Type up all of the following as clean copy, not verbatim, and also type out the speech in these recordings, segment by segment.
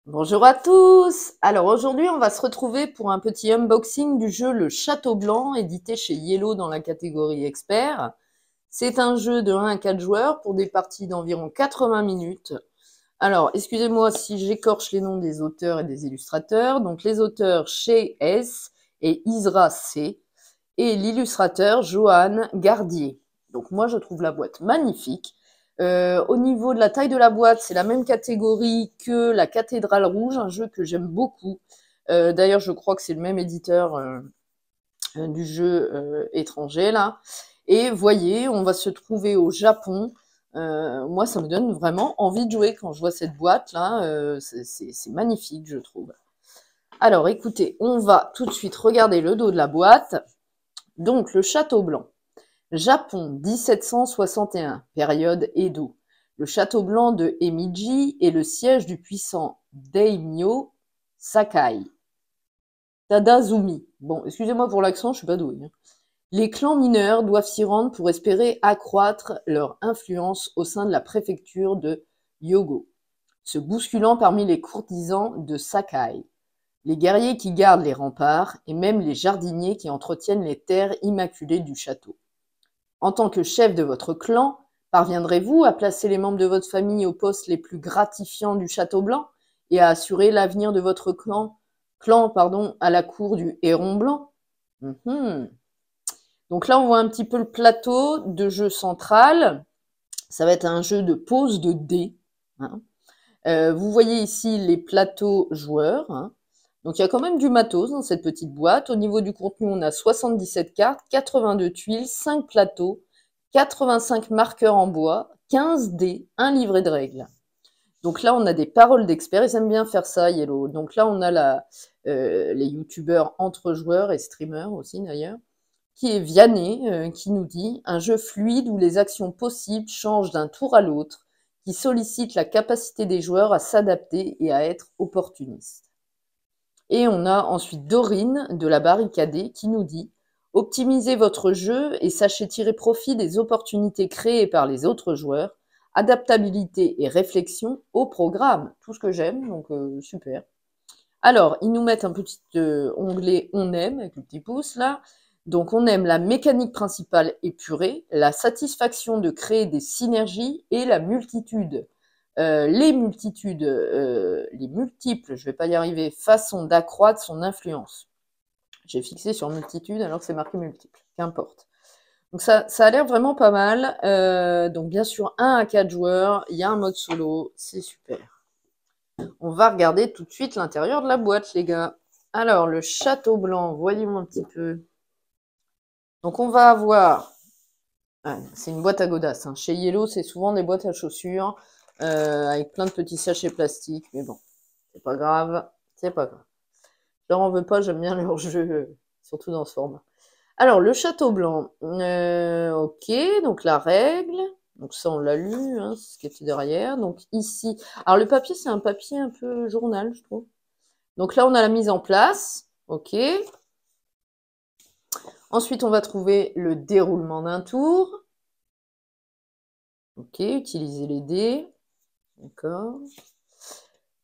Bonjour à tous! Alors aujourd'hui, on va se retrouver pour un petit unboxing du jeu Le Château Blanc, édité chez Yellow dans la catégorie expert. C'est un jeu de 1 à 4 joueurs pour des parties d'environ 80 minutes. Alors, excusez-moi si j'écorche les noms des auteurs et des illustrateurs. Donc les auteurs Shay S et Isra C et l'illustrateur Johan Gardier. Donc moi, je trouve la boîte magnifique. Au niveau de la taille de la boîte, c'est la même catégorie que la Cathédrale Rouge, un jeu que j'aime beaucoup. D'ailleurs, je crois que c'est le même éditeur du jeu étranger, là. Et voyez, on va se trouver au Japon. Moi, ça me donne vraiment envie de jouer quand je vois cette boîte-là. C'est magnifique, je trouve. Alors, écoutez, on va tout de suite regarder le dos de la boîte. Donc, le Château Blanc. Japon, 1761, période Edo. Le château blanc de Emiji est le siège du puissant daimyo Sakai Tadazumi. Bon, excusez-moi pour l'accent, je suis pas douée. Les clans mineurs doivent s'y rendre pour espérer accroître leur influence au sein de la préfecture de Hyogo, se bousculant parmi les courtisans de Sakai, les guerriers qui gardent les remparts et même les jardiniers qui entretiennent les terres immaculées du château. En tant que chef de votre clan, parviendrez-vous à placer les membres de votre famille aux postes les plus gratifiants du Château Blanc et à assurer l'avenir de votre clan à la cour du Héron Blanc? Donc là, on voit un petit peu le plateau de jeu central. Ça va être un jeu de pose de dés. Hein. Vous voyez ici les plateaux joueurs. Hein. Donc il y a quand même du matos dans cette petite boîte. Au niveau du contenu, on a 77 cartes, 82 tuiles, 5 plateaux, 85 marqueurs en bois, 15 dés, un livret de règles. Donc là, on a des paroles d'experts. Ils aiment bien faire ça, Yellow. Donc là, on a les youtubeurs entre joueurs et streamers aussi d'ailleurs, qui est Vianney, qui nous dit « Un jeu fluide où les actions possibles changent d'un tour à l'autre, qui sollicite la capacité des joueurs à s'adapter et à être opportunistes. » Et on a ensuite Dorine de la Barricadée qui nous dit « Optimisez votre jeu et sachez tirer profit des opportunités créées par les autres joueurs. Adaptabilité et réflexion au programme. » Tout ce que j'aime, donc super. Alors, ils nous mettent un petit onglet « On aime » avec le petit pouce là. Donc, on aime la mécanique principale épurée, la satisfaction de créer des synergies et la multitude. Les multiples, je vais pas y arriver, façons d'accroître son influence. J'ai fixé sur multitude alors que c'est marqué multiple, qu'importe. Donc ça a l'air vraiment pas mal. Donc bien sûr, 1 à 4 joueurs, il y a un mode solo, c'est super. On va regarder tout de suite l'intérieur de la boîte, les gars. Alors, le Château Blanc, voyez-moi un petit peu. Donc on va avoir... Ah, c'est une boîte à godasses. Hein. Chez Yellow, c'est souvent des boîtes à chaussures avec plein de petits sachets plastiques. Mais bon, c'est pas grave. C'est pas grave. Je leur en veux pas, j'aime bien leur jeu, surtout dans ce format. Alors, le Château Blanc. Ok, donc la règle. Donc ça, on l'a lu, hein, c'est ce qui était derrière. Donc ici... Alors le papier, c'est un papier un peu journal, je trouve. Donc là, on a la mise en place. Ok. Ensuite, on va trouver le déroulement d'un tour. Ok, utiliser les dés. D'accord.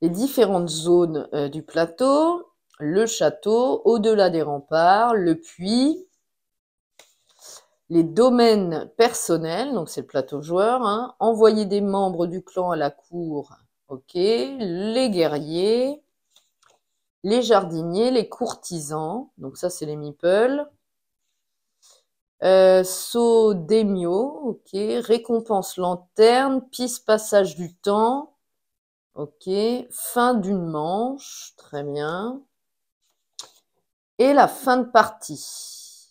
Les différentes zones du plateau. Le château, au-delà des remparts, le puits. Les domaines personnels, donc c'est le plateau joueur. Hein. Envoyer des membres du clan à la cour. Ok. Les guerriers. Les jardiniers, les courtisans. Donc ça, c'est les meeples. Saut Daimyo, ok. Récompense lanterne, piste passage du temps, ok. Fin d'une manche, très bien. Et la fin de partie.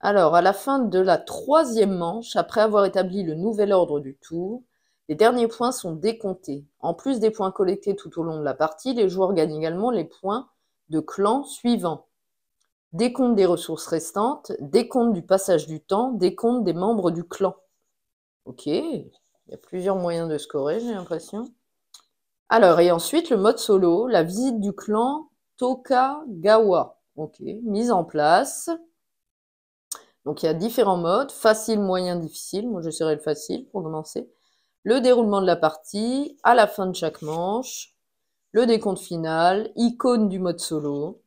Alors, à la fin de la 3e manche, après avoir établi le nouvel ordre du tour, les derniers points sont décomptés. En plus des points collectés tout au long de la partie, les joueurs gagnent également les points de clan suivants. Décompte des ressources restantes, décompte du passage du temps, décompte des membres du clan. Ok, il y a plusieurs moyens de scorer, j'ai l'impression. Alors, et ensuite, le mode solo, la visite du clan Tokagawa. Ok, mise en place. Donc, il y a différents modes, facile, moyen, difficile. Moi, j'essaierai le facile pour commencer. Le déroulement de la partie, à la fin de chaque manche. le décompte final, icône du mode solo.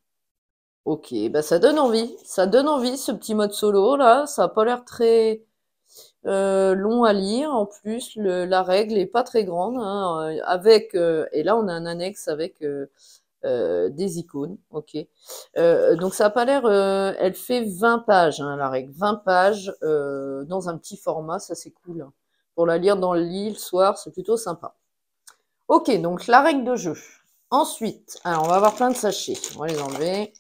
Ok, bah ça donne envie. Ça donne envie ce petit mode solo là. Ça a pas l'air très long à lire. En plus, la règle est pas très grande. Hein, et là on a un annexe avec des icônes. Ok. Donc ça a pas l'air. Elle fait 20 pages hein, la règle. 20 pages dans un petit format. Ça c'est cool. Hein. Pour la lire dans le lit le soir, c'est plutôt sympa. Ok, donc la règle de jeu. Ensuite, alors on va avoir plein de sachets. On va les enlever.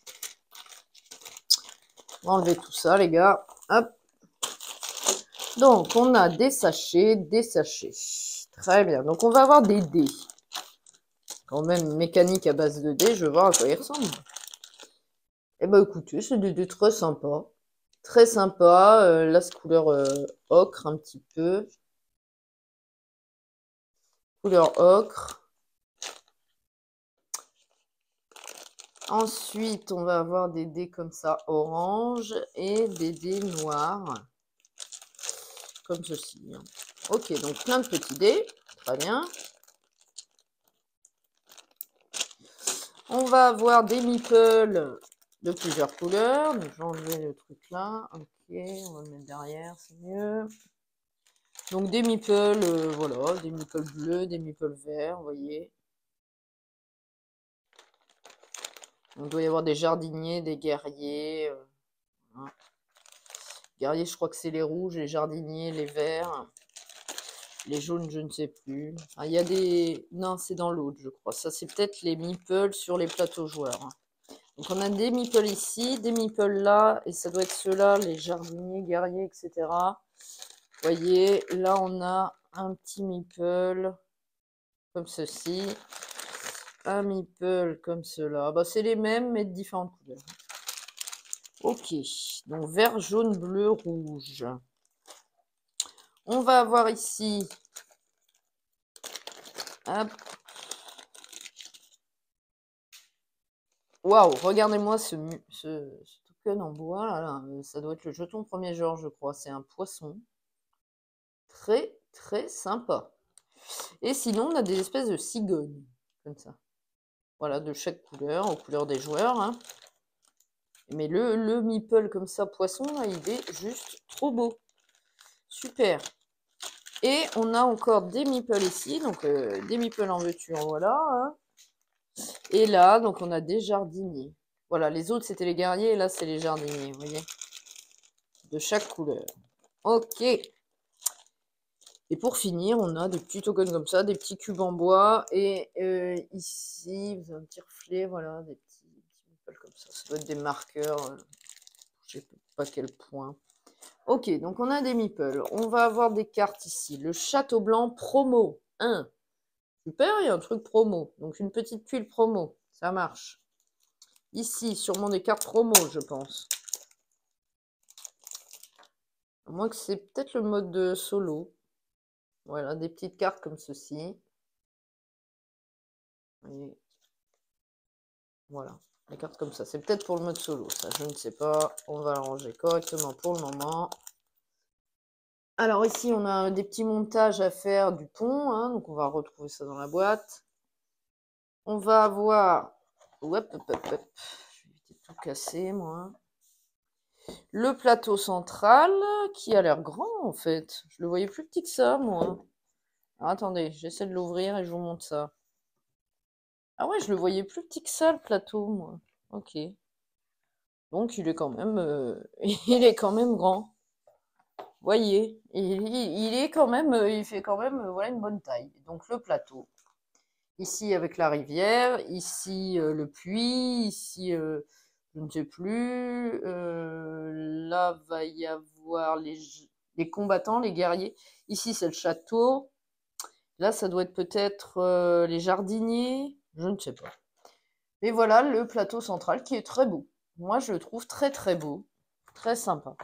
On va enlever tout ça, les gars. Hop. Donc, on a des sachets, des sachets. Très bien. Donc, on va avoir des dés. Quand même, mécanique à base de dés, je vais voir à quoi ils ressemblent. Eh ben, écoutez, c'est des dés très sympas. Très sympa. Là, c'est couleur ocre un petit peu. Couleur ocre. Ensuite, on va avoir des dés comme ça, orange, et des dés noirs. Comme ceci. Ok, donc plein de petits dés. Très bien. On va avoir des meeples de plusieurs couleurs. Donc, je vais enlever le truc là. Ok, on va le mettre derrière, c'est mieux. Donc, des meeples, voilà, des meeples bleus, des meeples verts, vous voyez. Donc, il doit y avoir des jardiniers, des guerriers. Hein. Guerriers, je crois que c'est les rouges, les jardiniers, les verts. Les jaunes, je ne sais plus. Enfin, il y a des... Non, c'est dans l'autre, je crois. Ça, c'est peut-être les meeples sur les plateaux joueurs. Hein. Donc on a des meeples ici, des meeples là, et ça doit être ceux-là, les jardiniers, guerriers, etc. Vous voyez, là on a un petit meeple comme ceci, un meeple comme cela. Bah, c'est les mêmes mais de différentes couleurs. Ok, donc vert, jaune, bleu, rouge. On va avoir ici, hop. Waouh, regardez-moi ce token en bois, là, ça doit être le jeton premier genre, je crois. C'est un poisson. Très, très sympa. Et sinon, on a des espèces de cigognes, comme ça. Voilà, de chaque couleur, aux couleurs des joueurs. Hein. Mais le meeple comme ça, poisson, là, il est juste trop beau. Super. Et on a encore des meeples ici, donc des meeples en veux-tu, en voilà. Hein. Et là, donc on a des jardiniers. Voilà, les autres c'était les guerriers, et là c'est les jardiniers, vous voyez. De chaque couleur. Ok. Et pour finir, on a des petits tokens comme ça, des petits cubes en bois. Et ici, vous avez un petit reflet, voilà, des petits meeples comme ça. Ça doit être des marqueurs, je ne sais pas quel point. Ok, donc on a des meeples. On va avoir des cartes ici. Le Château Blanc promo 1. Super, il y a un truc promo. Donc une petite tuile promo. Ça marche. Ici, sûrement des cartes promo, je pense. À moins que c'est peut-être le mode de solo. Voilà, des petites cartes comme ceci. Et voilà, des cartes comme ça. C'est peut-être pour le mode solo, ça, je ne sais pas. On va l'arranger correctement pour le moment. Alors ici, on a des petits montages à faire du pont. Hein, donc on va retrouver ça dans la boîte. On va avoir... Hop, hop, hop, hop. Je vais éviter de tout casser, moi. Le plateau central, qui a l'air grand, en fait. Je le voyais plus petit que ça, moi. Alors, attendez, j'essaie de l'ouvrir et je vous montre ça. Ah ouais, je le voyais plus petit que ça, le plateau, moi. Ok. Donc, il est quand même, il est quand même grand. Voyez, il est quand même, il fait quand même, voilà, une bonne taille. Donc, le plateau. Ici, avec la rivière. Ici, le puits. Ici, je ne sais plus. Là, va y avoir les combattants, les guerriers. Ici, c'est le château. Là, ça doit être peut-être les jardiniers. Je ne sais pas. Et voilà le plateau central qui est très beau. Moi, je le trouve très très beau. Très sympa.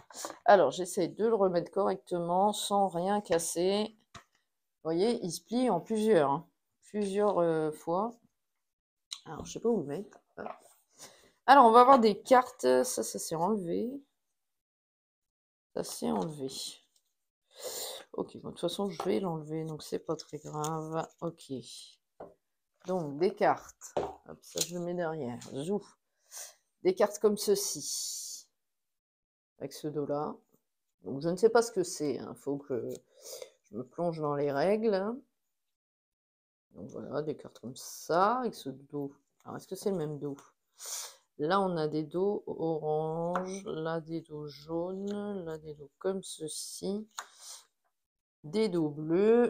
Alors, j'essaie de le remettre correctement sans rien casser. Vous voyez, il se plie en plusieurs. Hein. Plusieurs fois. Alors, je sais pas où le mettre. Alors, on va avoir des cartes. Ça s'est enlevé. Ça s'est enlevé. Ok, bon, de toute façon, je vais l'enlever, donc c'est pas très grave. Ok. Donc, des cartes. Hop, ça, je le mets derrière. Zou. Des cartes comme ceci. Avec ce dos-là. Donc, je ne sais pas ce que c'est. Il faut que je me plonge dans les règles. Donc, voilà, des cartes comme ça. Avec ce dos. Alors, est-ce que c'est le même dos? Là, on a des dos orange. Là, des dos jaunes. Là, des dos comme ceci. Des dos bleus.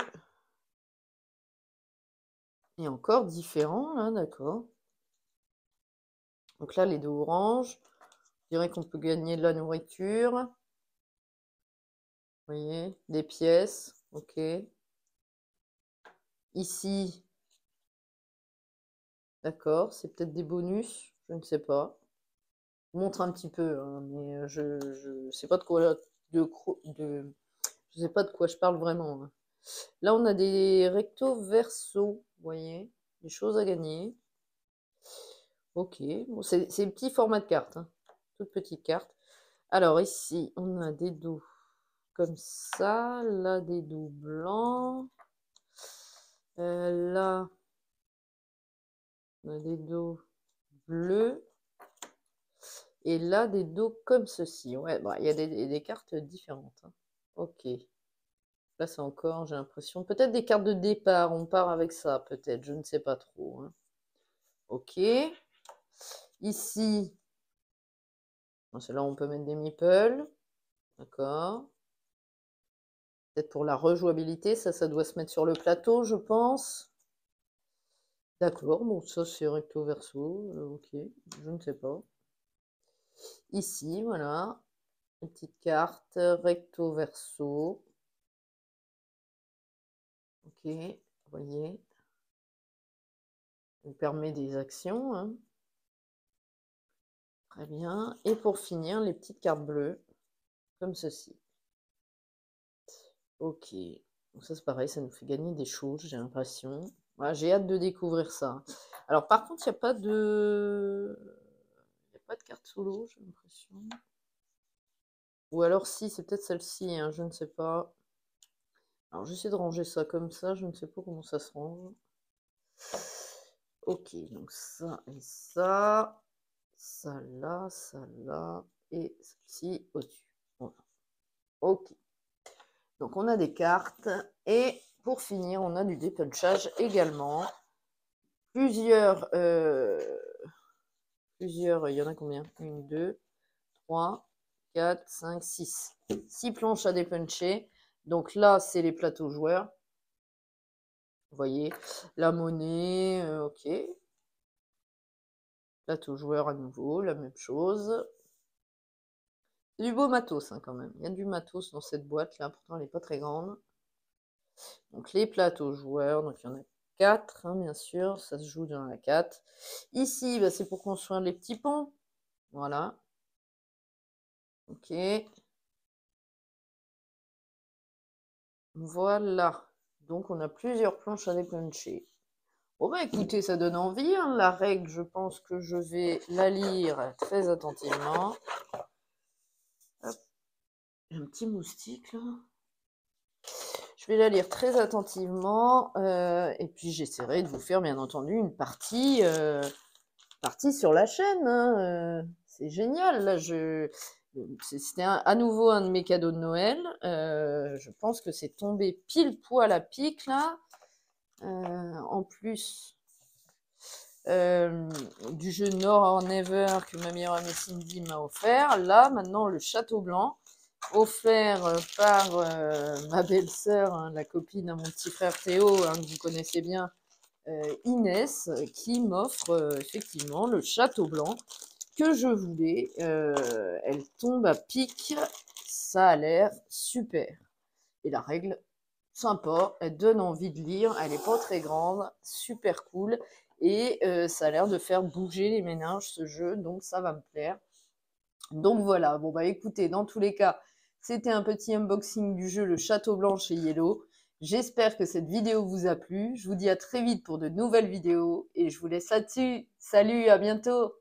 Et encore différents, là, d'accord. Donc là, les dos orange. Je dirais qu'on peut gagner de la nourriture. Vous voyez, des pièces. Ok. Ici, d'accord, c'est peut-être des bonus. Je ne sais pas. Je montre un petit peu, hein, mais je sais pas de quoi, je sais pas de quoi je parle vraiment, hein. Là, on a des recto verso, vous voyez, des choses à gagner. Ok, bon, c'est petit format de carte, hein, toute petite carte. Alors ici, on a des dos comme ça, là des dos blancs, là on a des dos bleus, et là des dos comme ceci. Ouais, bah, il y a des cartes différentes, hein. Ok, là c'est encore, j'ai l'impression, peut-être des cartes de départ, on part avec ça, peut-être, je ne sais pas trop, hein. Ok, ici, celle-là on peut mettre des meeples, d'accord. Peut-être pour la rejouabilité, ça doit se mettre sur le plateau, je pense. D'accord, bon, ça c'est recto verso, ok, je ne sais pas. Ici, voilà, une petite carte recto verso. Ok, vous voyez, elle permet des actions, hein. Très bien. Et pour finir, les petites cartes bleues, comme ceci. Ok, donc ça c'est pareil, ça nous fait gagner des choses, j'ai l'impression. Voilà, j'ai hâte de découvrir ça. Alors par contre, il n'y a pas de... Il n'y a pas de carte solo, j'ai l'impression. Ou alors si, c'est peut-être celle-ci, hein, je ne sais pas. Alors j'essaie de ranger ça comme ça, je ne sais pas comment ça se range. Ok, donc ça et ça. Ça là, et celle-ci au-dessus. Voilà. Ok. Donc on a des cartes. Et pour finir, on a du dépunchage également. Plusieurs, il y en a combien? 1, 2, 3, 4, 5, 6. 6 planches à dépuncher. Donc là, c'est les plateaux joueurs. Vous voyez, la monnaie, ok. Plateau joueur à nouveau, la même chose. C'est du beau matos, hein, quand même. Il y a du matos dans cette boîte là, pourtant elle n'est pas très grande. Donc les plateaux joueurs, donc il y en a 4, hein, bien sûr, ça se joue dans la 4. Ici, bah, c'est pour construire les petits ponts. Voilà. Ok. Voilà. Donc on a plusieurs planches à dépuncher. Bon bah écoutez, ça donne envie, hein. La règle, je pense que je vais la lire très attentivement. Hop. Un petit moustique là. Je vais la lire très attentivement et puis j'essaierai de vous faire bien entendu une partie, partie sur la chaîne, hein, c'est génial. Là, c'était à nouveau un de mes cadeaux de Noël. Je pense que c'est tombé pile poil à pic là. En plus du jeu Nord or Never que ma meilleure amie Cindy m'a offert. Là, maintenant, le Château Blanc, offert par ma belle-sœur, hein, la copine à mon petit frère Théo, hein, que vous connaissez bien, Inès, qui m'offre effectivement le Château Blanc que je voulais. Elle tombe à pic, ça a l'air super. Et la règle, sympa, elle donne envie de lire, elle n'est pas très grande, super cool. Et ça a l'air de faire bouger les méninges ce jeu, donc ça va me plaire. Donc voilà, bon bah écoutez, dans tous les cas, c'était un petit unboxing du jeu Le Château Blanc chez Yellow. J'espère que cette vidéo vous a plu. Je vous dis à très vite pour de nouvelles vidéos et je vous laisse là-dessus. Salut, à bientôt!